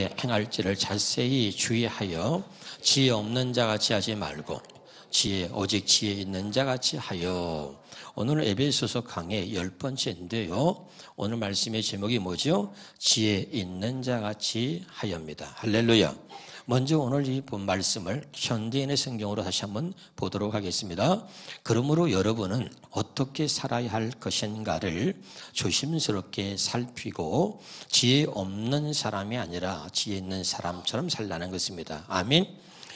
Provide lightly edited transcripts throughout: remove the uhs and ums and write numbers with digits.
행할지를 자세히 주의하여 지혜 없는 자같이 하지 말고 오직 지혜 있는 자같이 하여. 오늘은 에베소서 강의 10번째인데요. 오늘 말씀의 제목이 뭐죠? 지혜 있는 자같이 하여입니다. 할렐루야. 먼저 오늘 이 본 말씀을 현대인의 성경으로 다시 한번 보도록 하겠습니다. 그러므로 여러분은 어떻게 살아야 할 것인가를 조심스럽게 살피고 지혜 없는 사람이 아니라 지혜 있는 사람처럼 살라는 것입니다. 아멘.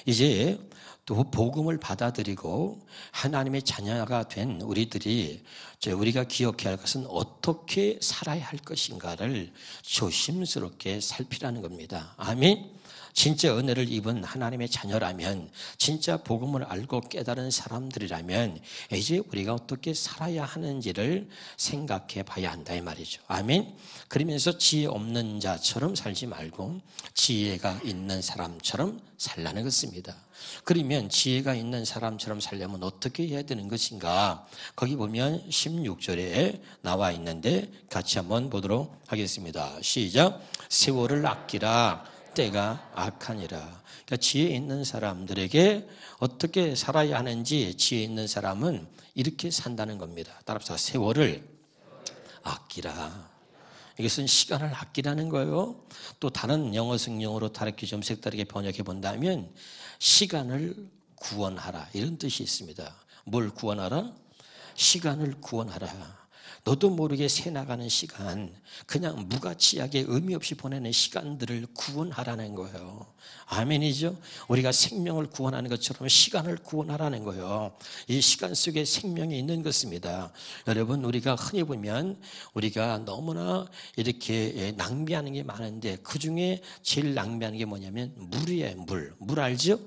이제 또 복음을 받아들이고 하나님의 자녀가 된 우리가 기억해야 할 것은 어떻게 살아야 할 것인가를 조심스럽게 살피라는 겁니다. 아멘. 진짜 은혜를 입은 하나님의 자녀라면, 진짜 복음을 알고 깨달은 사람들이라면 이제 우리가 어떻게 살아야 하는지를 생각해 봐야 한다 이 말이죠. 아멘. 그러면서 지혜 없는 자처럼 살지 말고 지혜가 있는 사람처럼 살라는 것입니다. 그러면 지혜가 있는 사람처럼 살려면 어떻게 해야 되는 것인가? 거기 보면 16절에 나와 있는데 같이 한번 보도록 하겠습니다. 시작. 세월을 아끼라, 때가 악하니라. 그러니까 지혜 있는 사람들에게 어떻게 살아야 하는지 지혜 있는 사람은 이렇게 산다는 겁니다. 따라서 세월을 아끼라. 이것은 시간을 아끼라는 거예요. 또 다른 영어 성경으로 다르게 좀 색다르게 번역해 본다면 시간을 구원하라 이런 뜻이 있습니다. 뭘 구원하라? 시간을 구원하라. 너도 모르게 새나가는 시간, 그냥 무가치하게 의미 없이 보내는 시간들을 구원하라는 거예요. 아멘이죠? 우리가 생명을 구원하는 것처럼 시간을 구원하라는 거예요. 이 시간 속에 생명이 있는 것입니다. 여러분, 우리가 흔히 보면 우리가 너무나 이렇게 낭비하는 게 많은데 그중에 제일 낭비하는 게 뭐냐면 물이에요. 물 알죠?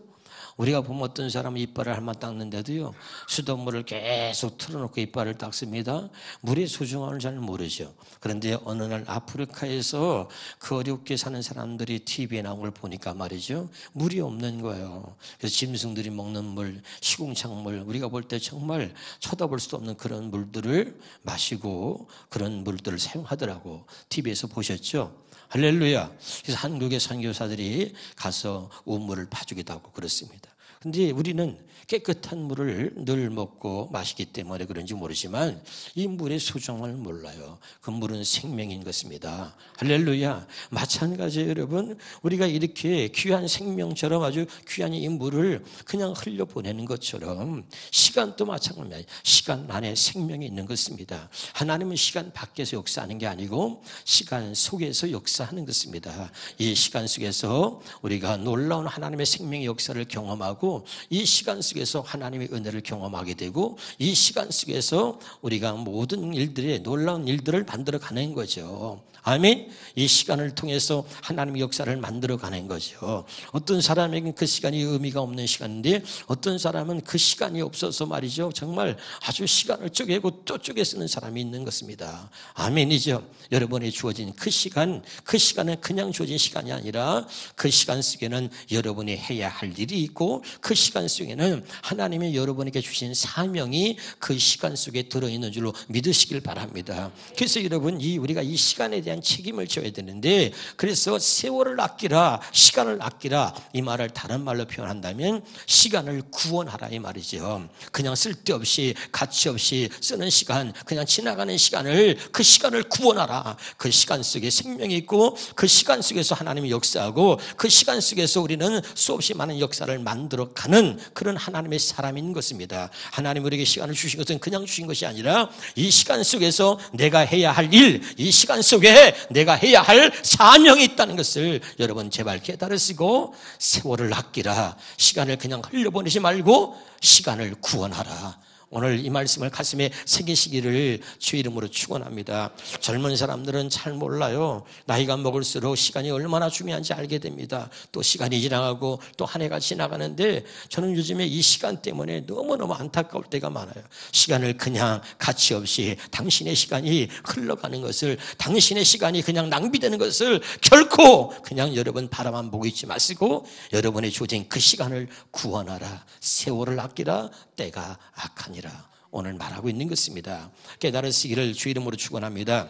우리가 보면 어떤 사람은 이빨을 한번 닦는데도요, 수돗물을 계속 틀어놓고 이빨을 닦습니다. 물의 소중함을 잘 모르죠. 그런데 어느 날 아프리카에서 그 어렵게 사는 사람들이 TV에 나온 걸 보니까 말이죠, 물이 없는 거예요. 그래서 짐승들이 먹는 물, 시궁창물, 우리가 볼 때 정말 쳐다볼 수도 없는 그런 물들을 마시고 그런 물들을 사용하더라고. TV에서 보셨죠? 할렐루야. 그래서 한국의 선교사들이 가서 우물을 파주기도 하고 그렇습니다. 근데 우리는 깨끗한 물을 늘 먹고 마시기 때문에 그런지 모르지만 이 물의 소중함을 몰라요. 그 물은 생명인 것입니다. 할렐루야. 마찬가지예요, 여러분. 우리가 이렇게 귀한 생명처럼 아주 귀한 이 물을 그냥 흘려보내는 것처럼 시간도 마찬가지입니다. 시간 안에 생명이 있는 것입니다. 하나님은 시간 밖에서 역사하는 게 아니고 시간 속에서 역사하는 것입니다. 이 시간 속에서 우리가 놀라운 하나님의 생명의 역사를 경험하고 이 시간 속에서 하나님의 은혜를 경험하게 되고 이 시간 속에서 우리가 모든 일들의 놀라운 일들을 만들어가는 거죠. 아멘. 이 시간을 통해서 하나님의 역사를 만들어가는 거죠. 어떤 사람에게는 그 시간이 의미가 없는 시간인데 어떤 사람은 그 시간이 없어서 말이죠, 정말 아주 시간을 쪼개고 또 쪼개 쓰는 사람이 있는 것입니다. 아멘이죠. 여러분이 주어진 그 시간은 그냥 주어진 시간이 아니라 그 시간 속에는 여러분이 해야 할 일이 있고 그 시간 속에는 하나님이 여러분에게 주신 사명이 그 시간 속에 들어있는 줄로 믿으시길 바랍니다. 그래서 여러분, 우리가 이 시간에 대한 책임을 져야 되는데, 그래서 세월을 아끼라, 시간을 아끼라, 이 말을 다른 말로 표현한다면 시간을 구원하라 이 말이죠. 그냥 쓸데없이 가치 없이 쓰는 시간, 그냥 지나가는 시간을, 그 시간을 구원하라. 그 시간 속에 생명이 있고 그 시간 속에서 하나님이 역사하고 그 시간 속에서 우리는 수없이 많은 역사를 만들어가는 그런 하나님의 사람인 것입니다. 하나님 우리에게 시간을 주신 것은 그냥 주신 것이 아니라 이 시간 속에서 내가 해야 할 일, 이 시간 속에 내가 해야 할 사명이 있다는 것을 여러분 제발 깨달으시고 세월을 아끼라. 시간을 그냥 흘려보내지 말고 시간을 구원하라. 오늘 이 말씀을 가슴에 새기시기를 주의 이름으로 축원합니다. 젊은 사람들은 잘 몰라요. 나이가 먹을수록 시간이 얼마나 중요한지 알게 됩니다. 또 시간이 지나가고 또 한 해가 지나가는데 저는 요즘에 이 시간 때문에 너무너무 안타까울 때가 많아요. 시간을 그냥 가치 없이 당신의 시간이 흘러가는 것을, 당신의 시간이 그냥 낭비되는 것을 결코 그냥 여러분 바라만 보고 있지 마시고 여러분의 주어진 그 시간을 구원하라. 세월을 아끼라. 때가 악하니라. 오늘 말하고 있는 것입니다. 깨달으시기를 주 이름으로 축원합니다.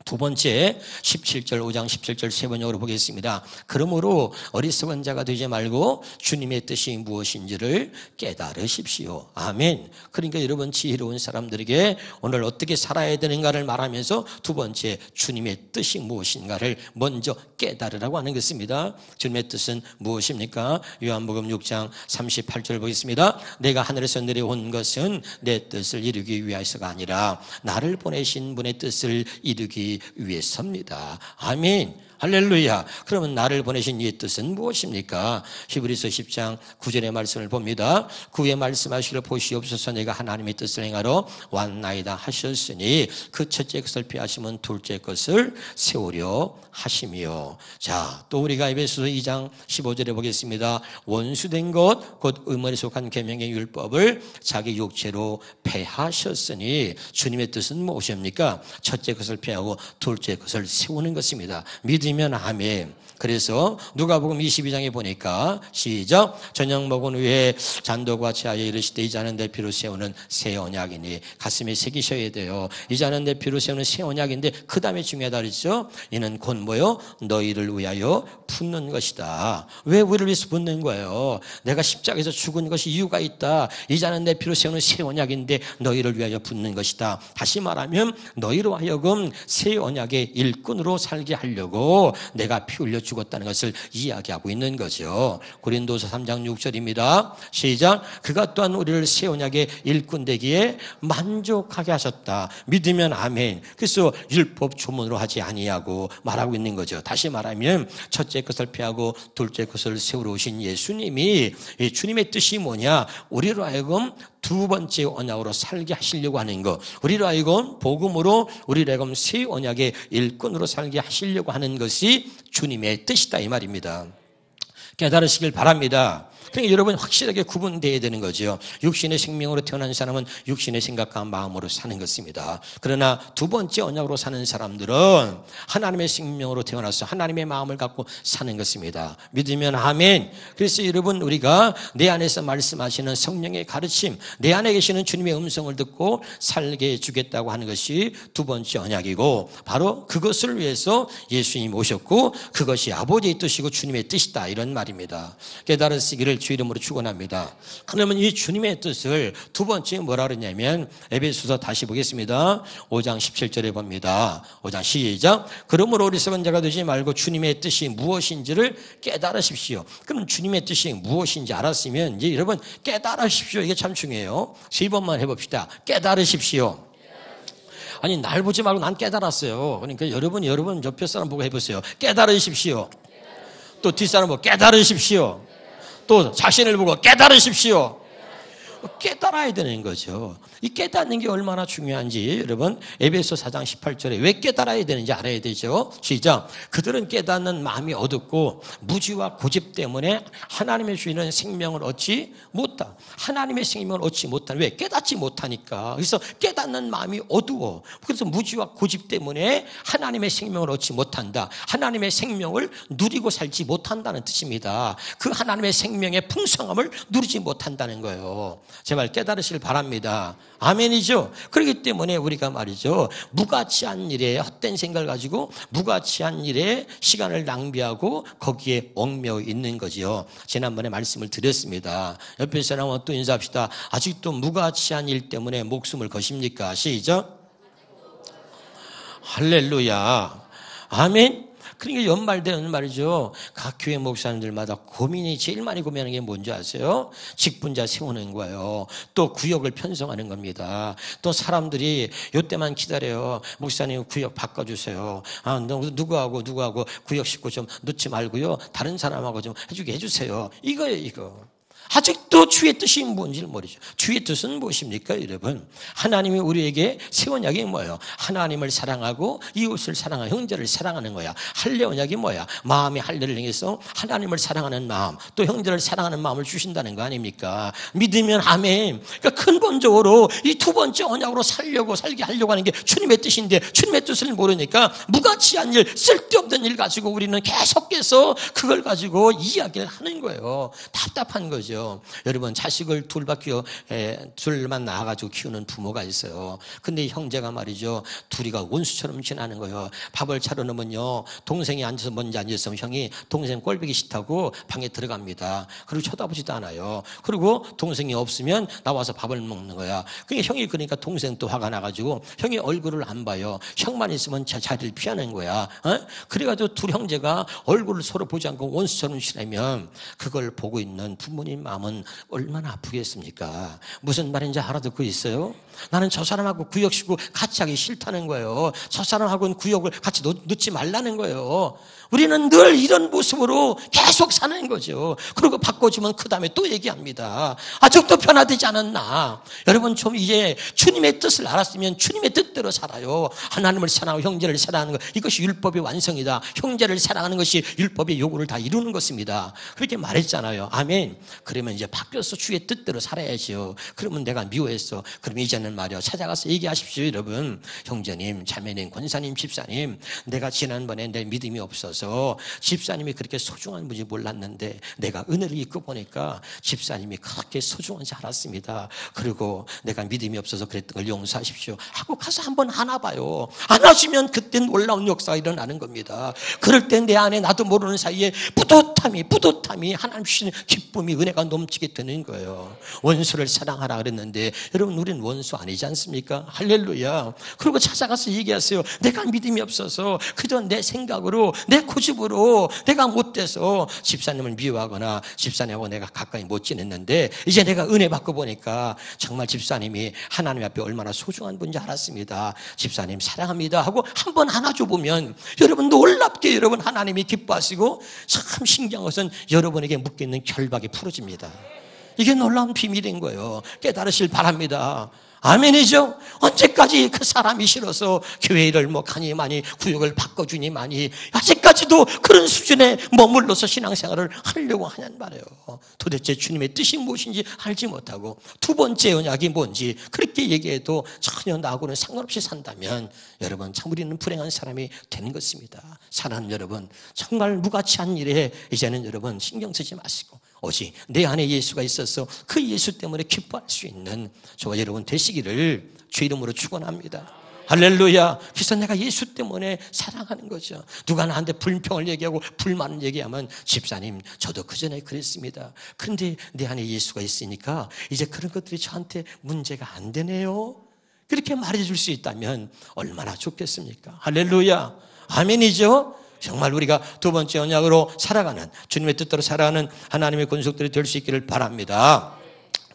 두 번째 17절 5장 17절 세 번역으로 보겠습니다. 그러므로 어리석은 자가 되지 말고 주님의 뜻이 무엇인지를 깨달으십시오. 아멘. 그러니까 여러분 지혜로운 사람들에게 오늘 어떻게 살아야 되는가를 말하면서 두 번째 주님의 뜻이 무엇인가를 먼저 깨달으라고 하는 것입니다. 주님의 뜻은 무엇입니까? 요한복음 6장 38절 보겠습니다. 내가 하늘에서 내려온 것은 내 뜻을 이루기 위하여서가 아니라 나를 보내신 분의 뜻을 이루기 위해서입니다. 아멘. 할렐루야. 그러면 나를 보내신 이의 뜻은 무엇입니까? 히브리서 10장 9절의 말씀을 봅니다. 그 후에 말씀하시기를 보시옵소서 내가 하나님의 뜻을 행하러 왔나이다 하셨으니 그 첫째 것을 피하시면 둘째 것을 세우려 하심이요. 자, 또 우리가 에베소서 2장 15절에 보겠습니다. 원수된 것 곧 음원에 속한 계명의 율법을 자기 육체로 폐하셨으니 주님의 뜻은 무엇입니까? 첫째 것을 폐하고 둘째 것을 세우는 것입니다. 믿으면 아멘. 그래서 누가복음 22장에 보니까 시작 저녁 먹은 후에 잔도과 차에 이르시되 이 잔은 내 피로 세우는 새 언약이니 가슴에 새기셔야 돼요. 이 잔은 내 피로 세우는 새 언약인데 그 다음에 중요하다 그랬죠. 이는 곧 뭐요? 너희를 위하여 붓는 것이다. 왜 우리를 위해서 붓는 거예요? 내가 십자가에서 죽은 것이 이유가 있다. 이 잔은 내 피로 세우는 새 언약인데 너희를 위하여 붓는 것이다. 다시 말하면 너희로 하여금 새 언약의 일꾼으로 살게 하려고 내가 피 흘려 죽었다는 것을 이야기하고 있는 거죠. 고린도서 3장 6절입니다. 시작. 그가 또한 우리를 새 언약의 일꾼 되기에 만족하게 하셨다. 믿으면 아멘. 그래서 율법 조문으로 하지 아니하고 말하고 있는 거죠. 다시 말하면 첫째 것을 피하고 둘째 것을 세우러 오신 예수님이 이 주님의 뜻이 뭐냐? 우리로 하여금 두 번째 언약으로 살게 하시려고 하는 것, 우리로 하여금 복음으로 우리로 하여금 새 언약의 일꾼으로 살게 하시려고 하는 것이 주님의 뜻이다 이 말입니다. 깨달으시길 바랍니다. 그러니까 여러분 확실하게 구분되어야 되는 거죠. 육신의 생명으로 태어난 사람은 육신의 생각과 마음으로 사는 것입니다. 그러나 두 번째 언약으로 사는 사람들은 하나님의 생명으로 태어나서 하나님의 마음을 갖고 사는 것입니다. 믿으면 아멘. 그래서 여러분 우리가 내 안에서 말씀하시는 성령의 가르침, 내 안에 계시는 주님의 음성을 듣고 살게 해주겠다고 하는 것이 두 번째 언약이고 바로 그것을 위해서 예수님이 오셨고 그것이 아버지의 뜻이고 주님의 뜻이다 이런 말입니다. 깨달으시기를 주 이름으로 축원합니다. 그러면 이 주님의 뜻을 두 번째 뭐라 그러냐면 에베소서 다시 보겠습니다. 5장 17절에 봅니다. 5장 시작. 그러므로 어리석은 자가 되지 말고 주님의 뜻이 무엇인지를 깨달으십시오. 그럼 주님의 뜻이 무엇인지 알았으면 이제 여러분 깨달으십시오. 이게 참 중요해요. 세 번만 해봅시다. 깨달으십시오. 아니 날 보지 말고 난 깨달았어요. 그러니까 여러분 옆에 사람 보고 해보세요. 깨달으십시오. 또 뒷사람 보고 깨달으십시오. 또 자신을 보고 깨달으십시오. 깨달아야 되는 거죠. 이 깨닫는 게 얼마나 중요한지 여러분 에베소 4장 18절에 왜 깨달아야 되는지 알아야 되죠. 시작. 그들은 깨닫는 마음이 어둡고 무지와 고집 때문에 하나님의 주시는 생명을 얻지 못한 하나님의 생명을 얻지 못한 왜 깨닫지 못하니까. 그래서 깨닫는 마음이 어두워. 그래서 무지와 고집 때문에 하나님의 생명을 얻지 못한다. 하나님의 생명을 누리고 살지 못한다는 뜻입니다. 그 하나님의 생명의 풍성함을 누리지 못한다는 거예요. 제발 깨달으시길 바랍니다. 아멘이죠. 그렇기 때문에 우리가 말이죠 무가치한 일에 헛된 생각을 가지고 무가치한 일에 시간을 낭비하고 거기에 얽매여 있는 거지요. 지난번에 말씀을 드렸습니다. 옆에 사람과 또 인사합시다. 아직도 무가치한 일 때문에 목숨을 거십니까? 시작. 할렐루야. 아멘. 그러니까 연말 되면 말이죠. 각 교회 목사님들마다 고민이 제일 많이 고민하는 게 뭔지 아세요? 직분자 세우는 거예요. 또 구역을 편성하는 겁니다. 또 사람들이 이때만 기다려요. 목사님 구역 바꿔주세요. 아, 누구하고 구역 식구 좀 넣지 말고요. 다른 사람하고 좀 해주게 해주세요. 이거예요, 이거. 아직도 주의 뜻이 뭔지를 모르죠. 주의 뜻은 무엇입니까, 여러분? 하나님이 우리에게 새 언약이 뭐예요? 하나님을 사랑하고 이웃을 사랑하고 형제를 사랑하는 거야. 할례 언약이 뭐야? 마음의 할례를 행해서 하나님을 사랑하는 마음, 또 형제를 사랑하는 마음을 주신다는 거 아닙니까? 믿으면 아멘. 그러니까 근본적으로 이 두 번째 언약으로 살게 하려고 하는 게 주님의 뜻인데 주님의 뜻을 모르니까 무가치한 일, 쓸데없는 일 가지고 우리는 계속해서 그걸 가지고 이야기를 하는 거예요. 답답한 거죠. 말이죠. 여러분, 자식을 둘만 낳아가지고 키우는 부모가 있어요. 근데 형제가 말이죠, 둘이가 원수처럼 지나는 거예요. 밥을 차려놓으면요, 동생이 앉아서 먼저 앉았으면 형이 동생 꼴보기 싫다고 방에 들어갑니다. 그리고 쳐다보지도 않아요. 그리고 동생이 없으면 나와서 밥을 먹는 거야. 그러니까 형이, 그러니까 동생 또 화가 나가지고 형이 얼굴을 안 봐요. 형만 있으면 자리를 피하는 거야. 그래가지고 둘 형제가 얼굴을 서로 보지 않고 원수처럼 지내면 그걸 보고 있는 부모님 마음은 얼마나 아프겠습니까? 무슨 말인지 알아듣고 있어요? 나는 저 사람하고 구역 식구 같이 하기 싫다는 거예요. 저 사람하고는 구역을 같이 넣지 말라는 거예요. 우리는 늘 이런 모습으로 계속 사는 거죠. 그리고 바꿔주면 그 다음에 또 얘기합니다. 아직도 변화되지 않았나? 여러분, 좀 이제 주님의 뜻을 알았으면 주님의 뜻대로 살아요. 하나님을 사랑하고 형제를 사랑하는 것, 이것이 율법의 완성이다. 형제를 사랑하는 것이 율법의 요구를 다 이루는 것입니다. 그렇게 말했잖아요. 아멘. 그러면 이제 바뀌어서 주의 뜻대로 살아야죠. 그러면 내가 미워했어. 그럼 이제는 말이요, 찾아가서 얘기하십시오. 여러분, 형제님, 자매님, 권사님, 집사님, 내가 지난번에 내 믿음이 없어서 집사님이 그렇게 소중한 분인지 몰랐는데 내가 은혜를 입고 보니까 집사님이 그렇게 소중한지 알았습니다. 그리고 내가 믿음이 없어서 그랬던 걸 용서하십시오 하고 가서 한번 안아봐요. 안아주면 그때 놀라운 역사가 일어나는 겁니다. 그럴 때 내 안에 나도 모르는 사이에 뿌듯함이 하나님 주시는 기쁨이, 은혜가 넘치게 되는 거예요. 원수를 사랑하라 그랬는데 여러분, 우리는 원수 아니지 않습니까? 할렐루야. 그리고 찾아가서 얘기하세요. 내가 믿음이 없어서 그저 내 생각으로, 내 고집으로 내가 못돼서 집사님을 미워하거나 집사님하고 내가 가까이 못 지냈는데 이제 내가 은혜 받고 보니까 정말 집사님이 하나님 앞에 얼마나 소중한 분인지 알았습니다. 집사님 사랑합니다 하고 한번 안아줘 보면 여러분, 놀랍게 여러분 하나님이 기뻐하시고, 참 신기한 것은 여러분에게 묶여있는 결박이 풀어집니다. 이게 놀라운 비밀인 거예요. 깨달으실 바랍니다. 아멘이죠? 언제까지 그 사람이 싫어서 교회를 가니 많이 구역을 바꿔주니 많이 아직까지도 그런 수준에 머물러서 신앙생활을 하려고 하냔 말이에요. 도대체 주님의 뜻이 무엇인지 알지 못하고 두 번째 언약이 뭔지 그렇게 얘기해도 전혀 나하고는 상관없이 산다면 여러분, 참 우리는 불행한 사람이 되는 것입니다. 사랑하는 여러분, 정말 무가치한 일에 이제는 여러분 신경 쓰지 마시고 오직 내 안에 예수가 있어서 그 예수 때문에 기뻐할 수 있는 저와 여러분 되시기를 주 이름으로 축원합니다. 할렐루야. 그래서 내가 예수 때문에 사랑하는 거죠. 누가 나한테 불평을 얘기하고 불만을 얘기하면, 집사님 저도 그전에 그랬습니다. 그런데 내 안에 예수가 있으니까 이제 그런 것들이 저한테 문제가 안 되네요. 그렇게 말해줄 수 있다면 얼마나 좋겠습니까? 할렐루야. 아멘이죠. 정말 우리가 두 번째 언약으로 살아가는, 주님의 뜻대로 살아가는 하나님의 권속들이 될 수 있기를 바랍니다.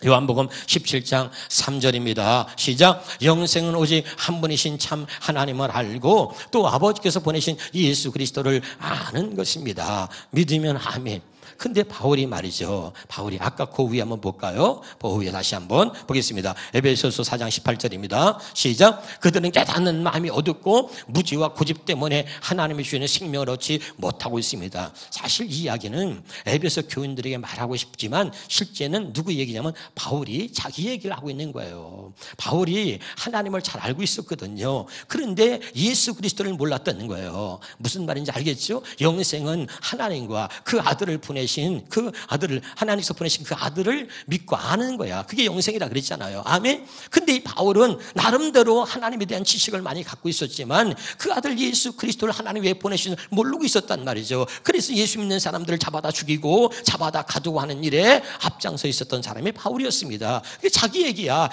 요한복음 17장 3절입니다. 시작. 영생은 오직 한 분이신 참 하나님을 알고 또 아버지께서 보내신 예수 그리스도를 아는 것입니다. 믿으면 아멘. 근데 바울이 말이죠. 바울이 아까 그 위에 한번 볼까요? 그 위에 다시 한번 보겠습니다. 에베소서 4장 18절입니다. 시작. 그들은 깨닫는 마음이 어둡고 무지와 고집 때문에 하나님이 주시는 생명을 얻지 못하고 있습니다. 사실 이 이야기는 에베소 교인들에게 말하고 싶지만 실제는 누구 얘기냐면 바울이 자기 얘기를 하고 있는 거예요. 바울이 하나님을 잘 알고 있었거든요. 그런데 예수 그리스도를 몰랐다는 거예요. 무슨 말인지 알겠죠? 영생은 하나님과 그 아들을 보내신 그 아들을, 하나님께서 보내신 그 아들을 믿고 아는 거야. 그게 영생이라 그랬잖아요. 아멘. 근데 이 바울은 나름대로 하나님에 대한 지식을 많이 갖고 있었지만 그 아들 예수 그리스도를 하나님 왜 보내신 모르고 있었단 말이죠. 그래서 예수 믿는 사람들을 잡아다 죽이고 잡아다 가두고 하는 일에 앞장서 있었던 사람이 바울이었습니다. 그게 자기 얘기야.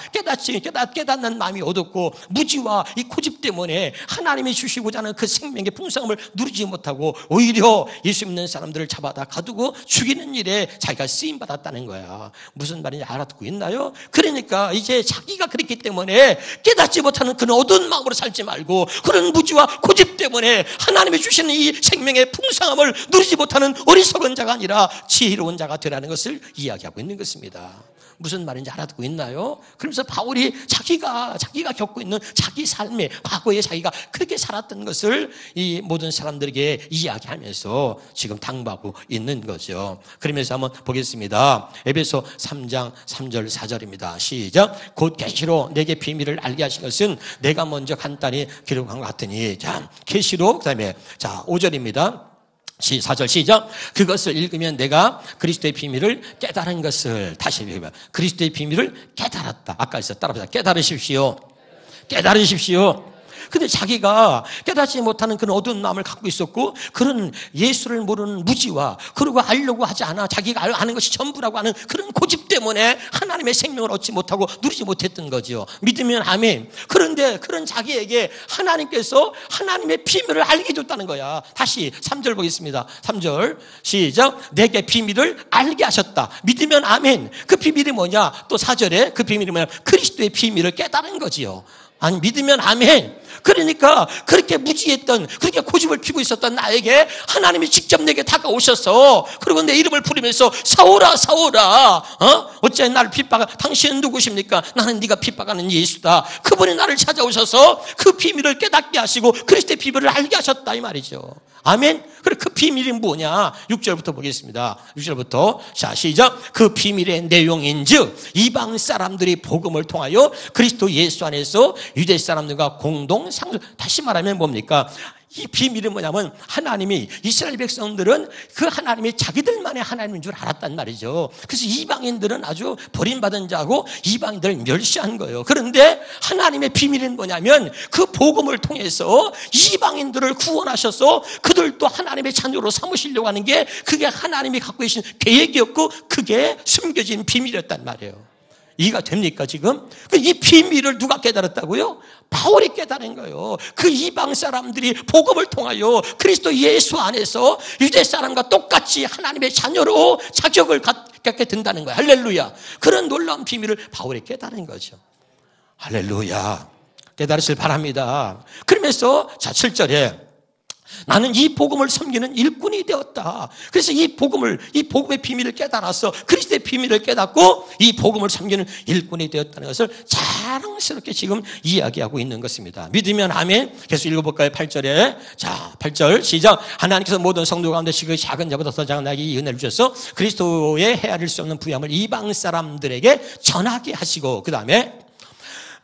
깨닫는 마음이 어둡고 무지와 이 고집 때문에 하나님이 주시고자 하는 그 생명의 풍성함을 누리지 못하고 오히려 예수 믿는 사람들을 잡아다 가두고 죽이는 일에 자기가 쓰임받았다는 거야. 무슨 말인지 알아듣고 있나요? 그러니까 이제 자기가 그랬기 때문에 깨닫지 못하는 그런 어두운 마음으로 살지 말고 그런 무지와 고집 때문에 하나님이 주시는 이 생명의 풍성함을 누리지 못하는 어리석은 자가 아니라 지혜로운 자가 되라는 것을 이야기하고 있는 것입니다. 무슨 말인지 알아듣고 있나요? 그러면서 바울이 자기가 겪고 있는 자기 삶에 과거에 자기가 그렇게 살았던 것을 이 모든 사람들에게 이야기하면서 지금 당부하고 있는 거죠. 그러면서 한번 보겠습니다. 에베소 3장 3절 4절입니다. 시작. 곧 계시로 내게 비밀을 알게 하신 것은 내가 먼저 간단히 기록한 것 같으니, 자, 계시로, 그 다음에 자 5절입니다. 4절 시작. 그것을 읽으면 내가 그리스도의 비밀을 깨달은 것을, 다시 읽어봐. 그리스도의 비밀을 깨달았다. 아까 있어. 따라합시다. 깨달으십시오. 깨달으십시오. 근데 자기가 깨닫지 못하는 그런 어두운 마음을 갖고 있었고, 그런 예수를 모르는 무지와, 그리고 알려고 하지 않아 자기가 아는 것이 전부라고 하는 그런 고집 때문에 하나님의 생명을 얻지 못하고 누리지 못했던 거죠. 믿으면 아멘. 그런데 그런 자기에게 하나님께서 하나님의 비밀을 알게 줬다는 거야. 다시 3절 보겠습니다. 3절 시작. 내게 비밀을 알게 하셨다. 믿으면 아멘. 그 비밀이 뭐냐? 또 4절에 그 비밀이 뭐냐? 그리스도의 비밀을 깨달은 거지요. 아니, 믿으면 아멘. 그러니까 그렇게 무지했던, 그렇게 고집을 피고 있었던 나에게 하나님이 직접 내게 다가오셔서, 그리고 내 이름을 부르면서 사오라 사오라, 어째 나를 핍박하, 당신은 누구십니까? 나는 네가 핍박하는 예수다. 그분이 나를 찾아오셔서 그 비밀을 깨닫게 하시고 그리스도의 비밀을 알게 하셨다, 이 말이죠. 아멘. 그래, 그 비밀이 뭐냐? 6절부터 보겠습니다. 6절부터. 자, 시작. 그 비밀의 내용인즉 이방 사람들이 복음을 통하여 그리스도 예수 안에서 유대 사람들과 공동 상속. 다시 말하면 뭡니까? 이 비밀은 뭐냐면, 하나님이, 이스라엘 백성들은 그 하나님이 자기들만의 하나님인 줄 알았단 말이죠. 그래서 이방인들은 아주 버림받은 자고 이방인들을 멸시한 거예요. 그런데 하나님의 비밀은 뭐냐면, 그 복음을 통해서 이방인들을 구원하셔서 그들도 하나님의 자녀로 삼으시려고 하는 게, 그게 하나님이 갖고 계신 계획이었고, 그게 숨겨진 비밀이었단 말이에요. 이해가 됩니까, 지금? 이 비밀을 누가 깨달았다고요? 바울이 깨달은 거예요. 그 이방 사람들이 복음을 통하여 그리스도 예수 안에서 유대 사람과 똑같이 하나님의 자녀로 자격을 갖게 된다는 거예요. 할렐루야. 그런 놀라운 비밀을 바울이 깨달은 거죠. 할렐루야. 깨달으실 바랍니다. 그러면서, 자, 7절에 나는 이 복음을 섬기는 일꾼이 되었다. 그래서 이 복음의 비밀을 깨달아서 그리스도의 비밀을 깨닫고 이 복음을 섬기는 일꾼이 되었다는 것을 자랑스럽게 지금 이야기하고 있는 것입니다. 믿으면 아멘. 계속 읽어볼까요? 8절에. 자, 8절 시작. 하나님께서 모든 성도 가운데 그 작은 자보다 더 작은 나에게 이 은혜를 주셔서 그리스도의 헤아릴 수 없는 부양을 이방 사람들에게 전하게 하시고, 그 다음에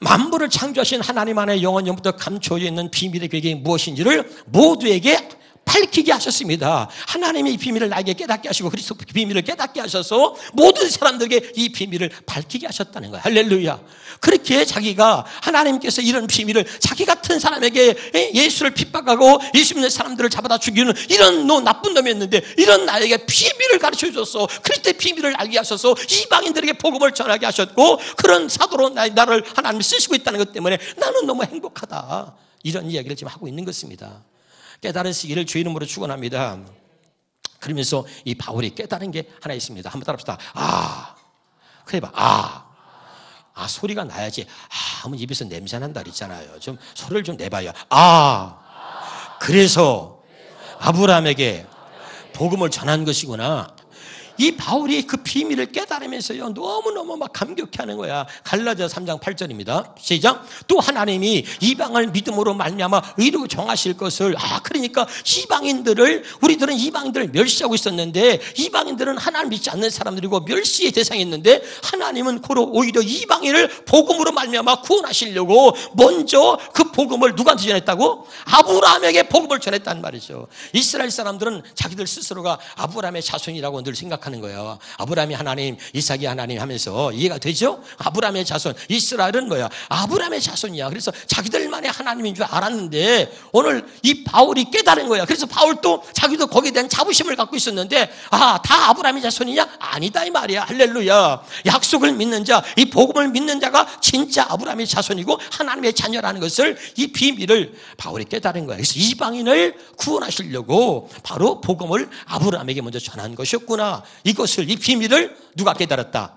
만물을 창조하신 하나님 안에 영원부터 감춰져 있는 비밀의 계획이 무엇인지를 모두에게 밝히게 하셨습니다. 하나님이 이 비밀을 나에게 깨닫게 하시고 그리스도 비밀을 깨닫게 하셔서 모든 사람들에게 이 비밀을 밝히게 하셨다는 거예요. 할렐루야. 그렇게 자기가, 하나님께서 이런 비밀을 자기 같은 사람에게, 예수를 핍박하고 예수 믿는 사람들을 잡아다 죽이는 이런 나쁜 놈이었는데, 이런 나에게 비밀을 가르쳐 주셔서 그리스도의 비밀을 알게 하셔서 이방인들에게 복음을 전하게 하셨고, 그런 사도로 나를 하나님이 쓰시고 있다는 것 때문에 나는 너무 행복하다. 이런 이야기를 지금 하고 있는 것입니다. 깨달으시기를 주의 이름으로 축원합니다. 그러면서 이 바울이 깨달은 게 하나 있습니다. 한번 따라합시다. 그래 봐. 소리가 나야지. 하면 입에서 냄새 난다 그랬잖아요. 좀 소리를 좀 내봐요. 그래서 아브라함에게 복음을 전한 것이구나. 이 바울이 그 비밀을 깨달으면서요, 너무너무 막 감격해하는 거야. 갈라디아서 3장 8절입니다. 시작. 또 하나님이 이방을 믿음으로 말미암아 의로 정하실 것을. 그러니까 우리들은 이방인들을 멸시하고 있었는데, 이방인들은 하나님 믿지 않는 사람들이고 멸시의 대상이었는데, 하나님은 고로 오히려 이방인을 복음으로 말미암아 구원하시려고 먼저 그 복음을 누구한테 전했다고? 아브라함에게 복음을 전했단 말이죠. 이스라엘 사람들은 자기들 스스로가 아브라함의 자손이라고 늘 생각하는 거예요. 아브라함이 하나님, 이삭이 하나님 하면서 이해가 되죠? 아브라함의 자손, 이스라엘은 뭐야? 아브라함의 자손이야. 그래서 자기들만의 하나님인 줄 알았는데 오늘 이 바울이 깨달은 거야. 그래서 바울도 자기도 거기에 대한 자부심을 갖고 있었는데, 다 아브라함의 자손이냐? 아니다 이 말이야. 할렐루야. 약속을 믿는 자, 이 복음을 믿는 자가 진짜 아브라함의 자손이고 하나님의 자녀라는 것을, 이 비밀을 바울이 깨달은 거야. 그래서 이방인을 구원하시려고 바로 복음을 아브라함에게 먼저 전한 것이었구나. 이것을, 이 비밀을 누가 깨달았다?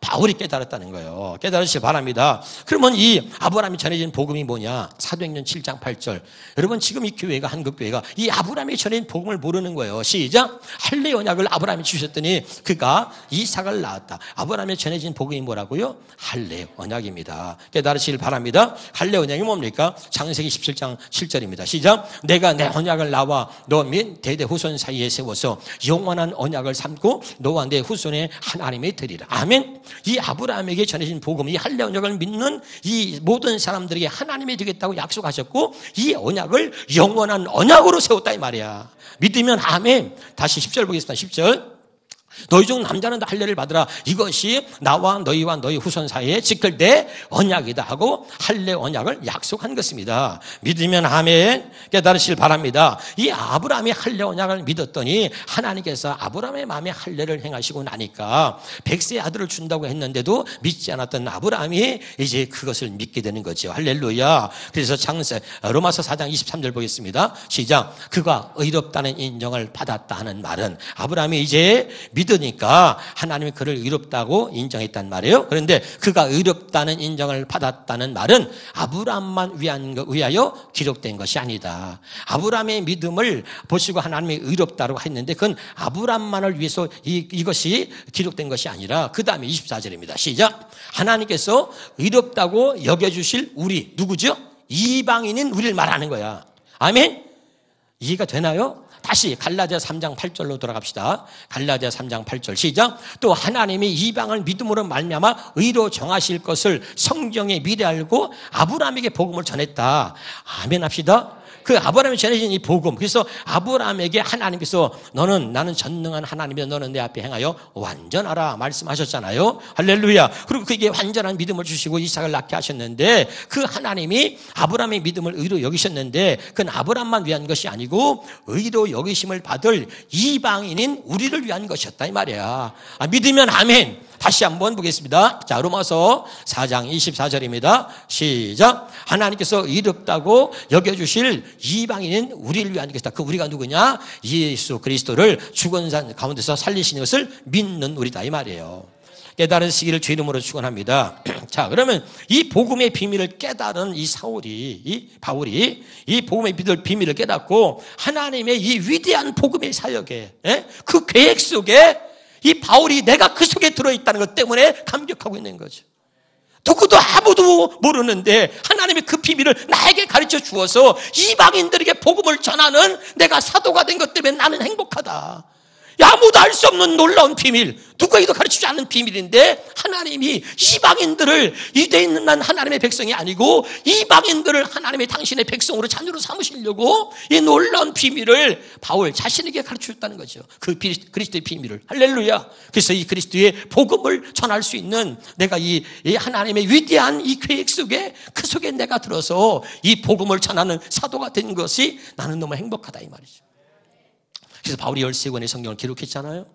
바울이 깨달았다는 거예요. 깨달으시기 바랍니다. 그러면 이 아브라함이 전해진 복음이 뭐냐? 사도행전 7장 8절. 여러분, 지금 이 교회가, 한국교회가 이 아브라함이 전해진 복음을 모르는 거예요. 시작. 할례 언약을 아브라함이 주셨더니 그가 이삭을 낳았다. 아브라함이 전해진 복음이 뭐라고요? 할례 언약입니다. 깨달으시길 바랍니다. 할례 언약이 뭡니까? 창세기 17장 7절입니다. 시작. 내가 내 언약을 나와 너 및 대대 후손 사이에 세워서 영원한 언약을 삼고 너와 내 후손의 하나님이 되리라. 아멘. 이 아브라함에게 전해진 복음, 이 할례 언약을 믿는 이 모든 사람들에게 하나님이 되겠다고 약속하셨고 이 언약을 영원한 언약으로 세웠다 이 말이야. 믿으면 아멘. 다시 10절 보겠습니다. 10절. 너희 중 남자는 할례를 받으라. 이것이 나와 너희와 너희 후손 사이에 지킬 내 언약이다 하고 할례 언약을 약속한 것입니다. 믿으면 아멘. 깨달으시길 바랍니다. 이 아브라함이 할례 언약을 믿었더니 하나님께서 아브라함의 마음에 할례를 행하시고 나니까 100세 아들을 준다고 했는데도 믿지 않았던 아브라함이 이제 그것을 믿게 되는 거죠. 할렐루야. 그래서 로마서 4장 23절 보겠습니다. 시작. 그가 의롭다는 인정을 받았다 하는 말은 아브라함이 이제 믿으니까 하나님이 그를 의롭다고 인정했단 말이에요. 그런데 그가 의롭다는 인정을 받았다는 말은 아브라함만 위하여 기록된 것이 아니다. 아브라함의 믿음을 보시고 하나님이 의롭다고 했는데 그건 아브라함만을 위해서 이것이 기록된 것이 아니라 그 다음에 24절입니다. 시작. 하나님께서 의롭다고 여겨주실 우리 누구죠? 이방인인 우리를 말하는 거야. 아멘. 이해가 되나요? 다시 갈라디아 3장 8절로 돌아갑시다. 갈라디아 3장 8절 시작. 또 하나님이 이방을 믿음으로 말미암아 의로 정하실 것을 성경에 미리 알고 아브라함에게 복음을 전했다. 아멘 합시다. 그 아브라함이 전해진 이 복음. 그래서 아브라함에게 하나님께서 나는 전능한 하나님이다. 너는 내 앞에 행하여 완전하라 말씀하셨잖아요. 할렐루야. 그리고 그에게 완전한 믿음을 주시고 이삭을 낳게 하셨는데 그 하나님이 아브라함의 믿음을 의로 여기셨는데 그건 아브라함만 위한 것이 아니고 의로 여기심을 받을 이방인인 우리를 위한 것이었다 이 말이야. 믿으면 아멘. 다시 한번 보겠습니다. 자, 로마서 4장 24절입니다. 시작. 하나님께서 의롭다고 여겨주실 이방인은 우리를 위한 것이다. 그 우리가 누구냐? 예수 그리스도를 죽은 산 가운데서 살리시는 것을 믿는 우리다 이 말이에요. 깨달으시기를 주 이름으로 축원합니다. 자, 그러면 이 복음의 비밀을 깨달은 바울이 이 복음의 비밀을 깨닫고 하나님의 이 위대한 복음의 사역에 그 계획 속에 이 바울이 내가 그 속에 들어있다는 것 때문에 감격하고 있는 거죠. 누구도 아무도 모르는데 하나님이 그 비밀을 나에게 가르쳐 주어서 이방인들에게 복음을 전하는 내가 사도가 된 것 때문에 나는 행복하다. 아무도 알 수 없는 놀라운 비밀, 누구에게도 가르치지 않는 비밀인데 하나님이 이방인들을 유대에 있는 난 하나님의 백성이 아니고 이방인들을 하나님의 당신의 백성으로 자녀로 삼으시려고 이 놀라운 비밀을 바울 자신에게 가르쳐줬다는 거죠. 그 그리스도의 비밀을. 할렐루야. 그래서 이 그리스도의 복음을 전할 수 있는 내가 이 하나님의 위대한 이 계획 속에 그 속에 내가 들어서 이 복음을 전하는 사도가 된 것이 나는 너무 행복하다 이 말이죠. 그래서 바울이 13권의 성경을 기록했잖아요.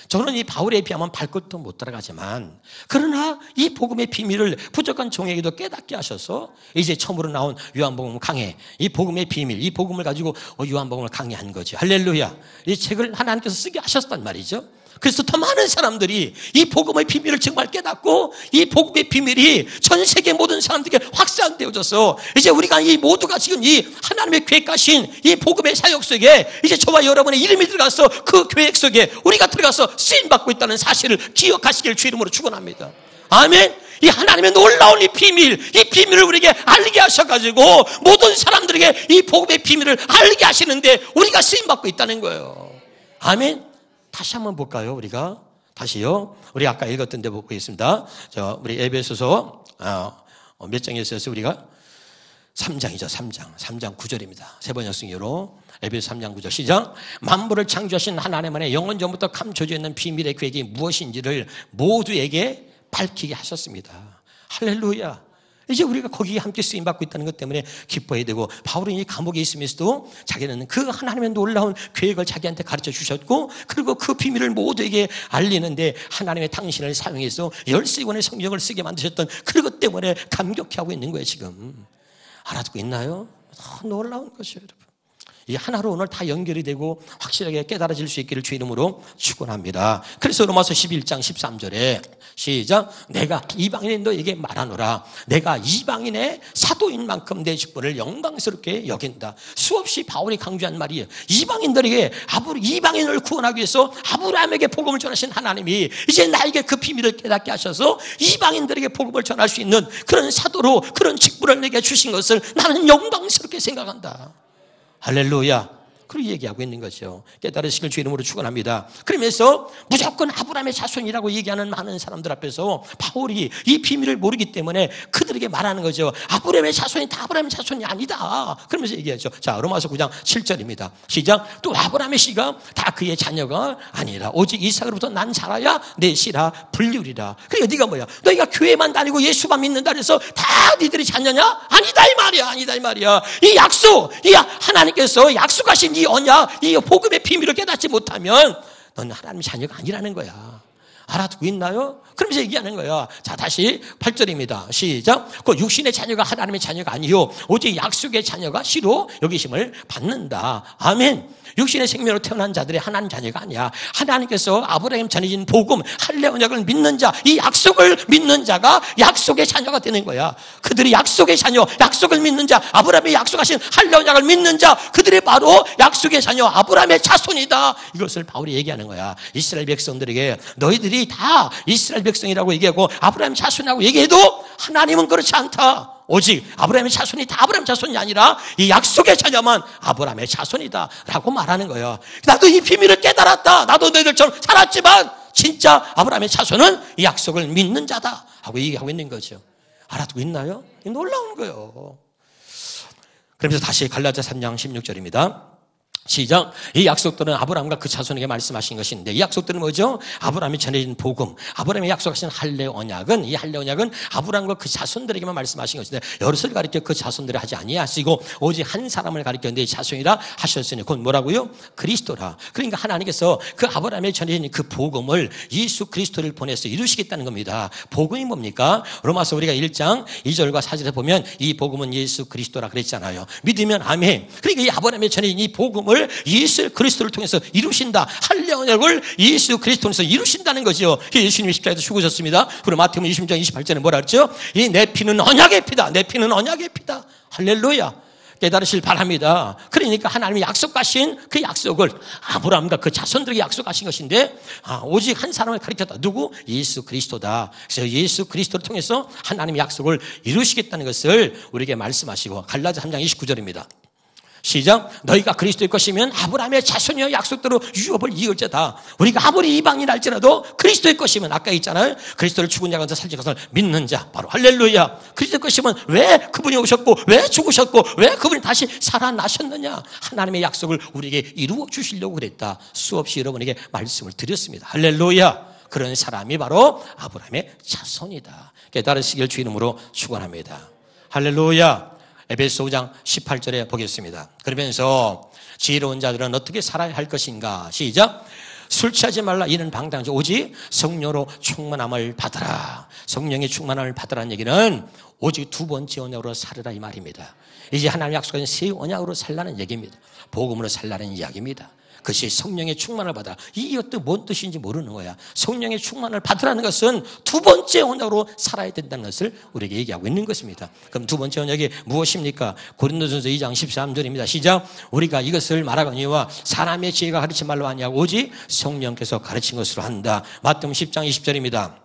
저는 이 바울에 비하면 발끝도 못 들어가지만 그러나 이 복음의 비밀을 부족한 종에게도 깨닫게 하셔서 이제 처음으로 나온 요한복음 강해, 이 복음의 비밀, 이 복음을 가지고 요한복음을 강해한 거죠. 할렐루야. 이 책을 하나님께서 쓰게 하셨단 말이죠. 그래서 더 많은 사람들이 이 복음의 비밀을 정말 깨닫고 이 복음의 비밀이 전 세계 모든 사람들에게 확산되어져서 이제 우리가 이 모두가 지금 이 하나님의 계획하신 이 복음의 사역 속에 이제 저와 여러분의 이름이 들어가서 그 계획 속에 우리가 들어가서 쓰임받고 있다는 사실을 기억하시길 주 이름으로 축원합니다. 아멘. 이 하나님의 놀라운 이 비밀을 우리에게 알게 하셔가지고 모든 사람들에게 이 복음의 비밀을 알게 하시는데 우리가 쓰임받고 있다는 거예요. 아멘. 다시 한번 볼까요? 우리가 다시요. 우리 아까 읽었던 데 보겠습니다. 우리 에베소서 몇 장이었어요? 우리가 3장이죠. 3장 9절입니다. 세 번 역승으로 에베소 3장 9절 시작. 만물을 창조하신 하나님 안에 영원 전부터 감춰져 있는 비밀의 계획이 무엇인지를 모두에게 밝히게 하셨습니다. 할렐루야. 이제 우리가 거기에 함께 쓰임받고 있다는 것 때문에 기뻐해야 되고 바울은 이 감옥에 있으면서도 자기는 그 하나님의 놀라운 계획을 자기한테 가르쳐 주셨고 그리고 그 비밀을 모두에게 알리는데 하나님의 당신을 사용해서 13권의 성경을 쓰게 만드셨던 그것 때문에 감격해하고 있는 거예요. 지금 알아듣고 있나요? 놀라운 것이에요. 여러분. 이 하나로 오늘 다 연결이 되고 확실하게 깨달아질 수 있기를 주 이름으로 축원합니다. 그래서 로마서 11장 13절에 시작. 내가 이방인인 너에게 말하노라. 내가 이방인의 사도인 만큼 내 직분을 영광스럽게 여긴다. 수없이 바울이 강조한 말이에요. 이방인을 구원하기 위해서 아브라함에게 복음을 전하신 하나님이 이제 나에게 그 비밀을 깨닫게 하셔서 이방인들에게 복음을 전할 수 있는 그런 사도로 그런 직분을 내게 주신 것을 나는 영광스럽게 생각한다. 할렐루야. 그렇게 얘기하고 있는 거죠. 깨달으시길 주 이름으로 축원합니다. 그러면서 무조건 아브라함의 자손이라고 얘기하는 많은 사람들 앞에서 바울이 이 비밀을 모르기 때문에 그들에게 말하는 거죠. 아브라함의 자손이 다 아브라함의 자손이 아니다. 그러면서 얘기하죠. 자, 로마서 9장 7절입니다. 시작. 또 아브라함의 씨가 다 그의 자녀가 아니라 오직 이삭으로부터 난 자라야 내 씨라 불리우리라. 그러니까 네가 뭐야? 너희가 교회만 다니고 예수만 믿는다 그래서 다 니들이 자녀냐? 아니다 이 말이야. 아니다 이 말이야. 이 약속, 이 하나님께서 약속하신 이 언약, 이 복음의 비밀을 깨닫지 못하면 너는 하나님의 자녀가 아니라는 거야. 알아두고 있나요? 그러면서 얘기하는 거야. 자, 다시 8절입니다. 시작. 그 육신의 자녀가 하나님의 자녀가 아니요 오직 약속의 자녀가 시로 여기심을 받는다. 아멘. 육신의 생명으로 태어난 자들이 하나님 자녀가 아니야. 하나님께서 아브라함 전해진 복음, 할례 언약을 믿는 자, 이 약속을 믿는 자가 약속의 자녀가 되는 거야. 그들이 약속의 자녀, 약속을 믿는 자, 아브라함이 약속하신 할례 언약을 믿는 자, 그들이 바로 약속의 자녀, 아브라함의 자손이다. 이것을 바울이 얘기하는 거야. 이스라엘 백성들에게 너희들이 다 이스라엘 백성이라고 얘기하고 아브라함 자손이라고 얘기해도 하나님은 그렇지 않다. 오직 아브라함의 자손이 다 아브라함 자손이 아니라 이 약속의 자녀만 아브라함의 자손이다 라고 말하는 거예요. 나도 이 비밀을 깨달았다. 나도 너희들처럼 살았지만 진짜 아브라함의 자손은 이 약속을 믿는 자다 하고 얘기하고 있는 거죠. 알아두고 있나요? 놀라운 거예요. 그러면서 다시 갈라디아 3장 16절입니다. 시작. 이 약속들은 아브라함과 그 자손에게 말씀하신 것인데 이 약속들은 뭐죠? 아브라함이 전해진 복음, 아브라함이 약속하신 할례 언약은 이 할례 언약은 아브라함과 그 자손들에게만 말씀하신 것인데 여럿을 가리켜 그 자손들을 하지 아니하시고 오직 한 사람을 가리켜 내 자손이라 하셨으니 그건 뭐라고요? 그리스도라. 그러니까 하나님께서 그 아브라함에 전해진 그 복음을 예수 그리스도를 보내서 이루시겠다는 겁니다. 복음이 뭡니까? 로마서 우리가 1장 2절과 4절에 보면 이 복음은 예수 그리스도라 그랬잖아요. 믿으면 아멘. 그러니까 이 아브라함에 전해진 이 복음을 예수 그리스도를 통해서 이루신다. 할례 언약을 예수 그리스도를 통해서 이루신다는 거죠. 예수님이 십자가에서 죽으셨습니다. 그리고 마태복음 26장 28절에 뭐라 그랬죠? 이 내 피는 언약의 피다. 내 피는 언약의 피다. 할렐루야. 깨달으실 바랍니다. 그러니까 하나님이 약속하신 그 약속을 아브라함과 그 자손들에게 약속하신 것인데 오직 한 사람을 가리켰다. 누구? 예수 그리스도다. 그래서 예수 그리스도를 통해서 하나님의 약속을 이루시겠다는 것을 우리에게 말씀하시고 갈라디아 3장 29절입니다. 시작. 너희가 그리스도의 것이면 아브라함의 자손이여 약속대로 유업을 이을지어다. 우리가 아무리 이방인이라 할지라도 그리스도의 것이면 아까 있잖아요. 그리스도를 죽은 자 가운데 살린 것을 믿는 자 바로 할렐루야. 그리스도의 것이면 왜 그분이 오셨고 왜 죽으셨고 왜 그분이 다시 살아나셨느냐. 하나님의 약속을 우리에게 이루어 주시려고 그랬다. 수없이 여러분에게 말씀을 드렸습니다. 할렐루야. 그런 사람이 바로 아브라함의 자손이다. 깨달으시길 주 이름으로 축원합니다. 할렐루야. 에베소 5장 18절에 보겠습니다. 그러면서 지혜로운 자들은 어떻게 살아야 할 것인가. 시작. 술 취하지 말라. 이는 방탕하지. 오직 성령으로 충만함을 받으라. 성령의 충만함을 받으라는 얘기는 오직 두 번째 언약으로 살으라 이 말입니다. 이제 하나님 약속하신 새 언약으로 살라는 얘기입니다. 복음으로 살라는 이야기입니다. 그것이 성령의 충만을 받아. 이것도 뭔 뜻인지 모르는 거야. 성령의 충만을 받으라는 것은 두 번째 언약으로 살아야 된다는 것을 우리에게 얘기하고 있는 것입니다. 그럼 두 번째 언약이 무엇입니까? 고린도전서 2장 13절입니다. 시작. 우리가 이것을 말하거니와 사람의 지혜가 가르친 말로 아니하고 오직 성령께서 가르친 것으로 한다. 마태복음 10장 20절입니다.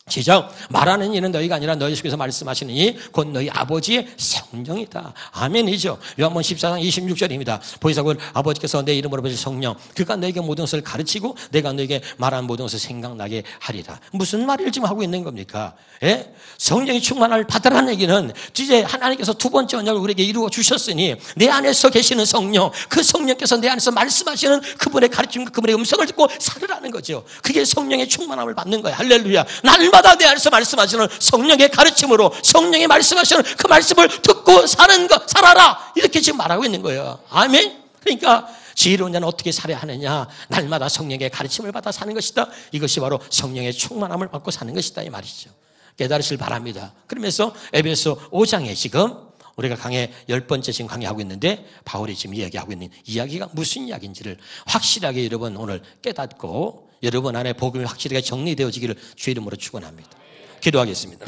시작. 말하는 이는 너희가 아니라 너희 속에서 말씀하시는 이 곧 너희 아버지의 성령이다. 아멘이죠. 요한복음 14장 26절입니다. 보이사고 아버지께서 내 이름으로 보실 성령 그가 너에게 모든 것을 가르치고 내가 너에게 말한 모든 것을 생각나게 하리라. 무슨 말을 지금 하고 있는 겁니까? 예? 성령이 충만함을 받으라는 얘기는 이제 하나님께서 두 번째 언약을 우리에게 이루어 주셨으니 내 안에서 계시는 성령 그 성령께서 내 안에서 말씀하시는 그분의 가르침과 그분의 음성을 듣고 살으라는 거죠. 그게 성령의 충만함을 받는 거예요. 할렐루야. 날마다 내 안에서 말씀하시는 성령의 가르침으로 성령이 말씀하시는 그 말씀을 듣고 사는 것 살아라 이렇게 지금 말하고 있는 거예요. 아멘. 그러니까 지혜로운 자는 어떻게 살아야 하느냐. 날마다 성령의 가르침을 받아 사는 것이다. 이것이 바로 성령의 충만함을 받고 사는 것이다 이 말이죠. 깨달으실 바랍니다. 그러면서 에베소 5장에 지금 우리가 강의 10번째 지금 강의하고 있는데 바울이 지금 이야기하고 있는 이야기가 무슨 이야기인지를 확실하게 여러분 오늘 깨닫고 여러분 안에 복음이 확실하게 정리되어지기를 주의 이름으로 축원합니다. 기도하겠습니다.